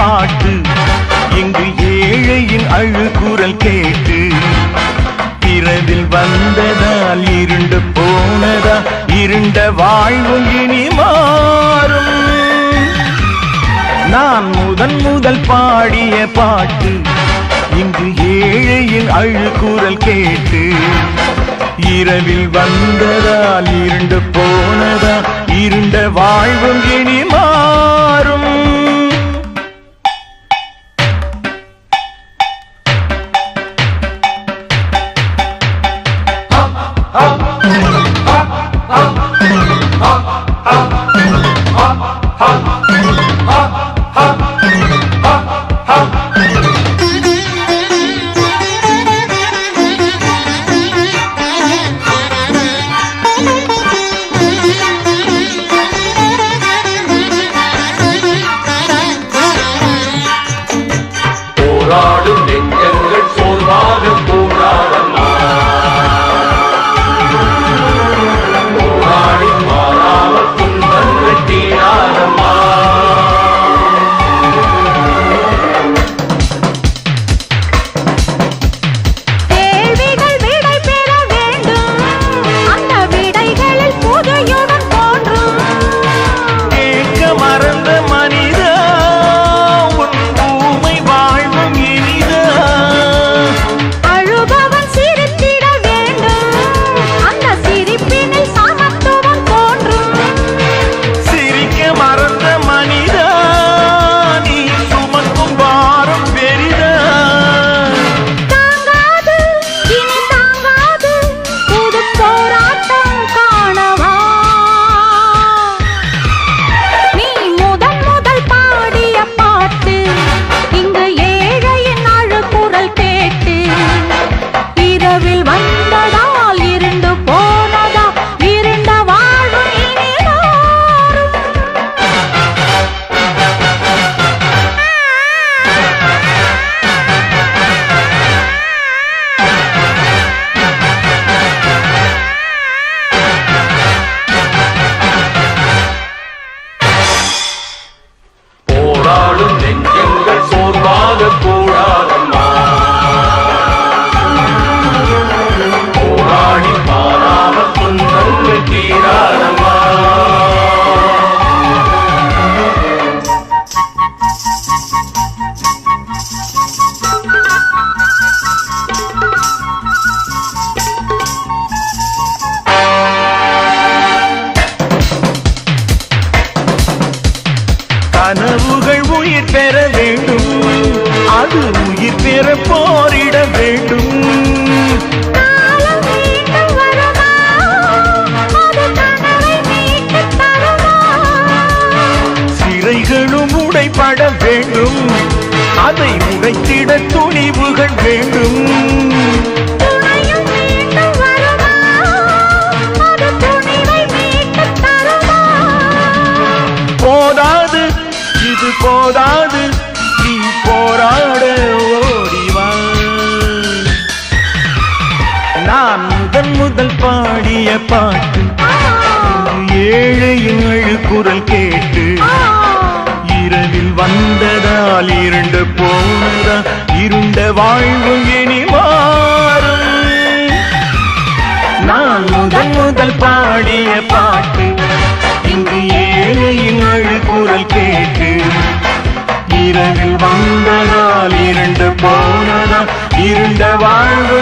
பாட்டு இங்கு ஏழையின் அழுகுரல் கேட்டு இரவில் வந்ததால் இருண்டு போனதா இருண்ட வாழ்வும் இனி மாறும். நான் முதல் பாடிய பாட்டு இங்கு ஏழையின் அழுகுரல் கேட்டு இரவில் வந்ததால் இருண்டு போனதா இருண்ட வாழ்வும் இனி மாறும். போராடும் நெஞ்சங்கள் சோர்வாக போராடமா, போராடி மாறாமல் துன்பங்கள் தீராதமா. கேள்விகள் விடை பெற வேண்டும், அந்த விடைகளில் புதையுடன் தோன்றும். கேட்க மறந்த மனிதா உன் பூமை வாழ்வும் இனிதா. அழுபவன் சிரித்திட வேண்டும், அந்த சிரிப்பினில் சமத்துவம் தோன்றும். சிரிக்க மறந்த மனிதா நீ சுமக்கும் வாரம் பெரிதா. தாங்காது இனி தாங்காது புது போராட்டம் காணவா. நீ முதல் பாடிய பாட்டு இங்கு ஏழையின் அழுகுரல் கேட்டு இரவில் வந்ததால் இருண்டு போனதா இருண்ட வாழ்வு இனி மாறும். போராடும் நெஞ்சங்கள் சோர்வாக கூடாதம்மா, போராடி மாறாமல் துன்பங்கள் தீராதம்மா. கனவுகள் உயிர் பெற வேண்டும், அது உயிர் பெற போரிட வேண்டும். காலம் மீண்டும் வருமா, அது கனவை மீட்டுத் தருமா. சிறைகளும் உடைபட வேண்டும், அதை உடைத்திட துணிவுகள் வேண்டும். துணையும் மீண்டும் வருமா, அது துணிவை மீட்டுத் தருமா. போதாது இது போதாது நீ போராட ஓடிவா. நான் முதல் பாடிய பாட்டு ஏழையின் அழுகுரல் கேட்டு இரவில் வந்ததால் இருண்டு போனதா இருண்ட வாழ்வும் இனி மாறும். நான் முதல் பாடிய பாட்டு இங்கு ஏழையின் அழுகுரல் கேட்டு இரவில் வந்ததால் இருண்டு போனதா இருண்ட வாழ்வு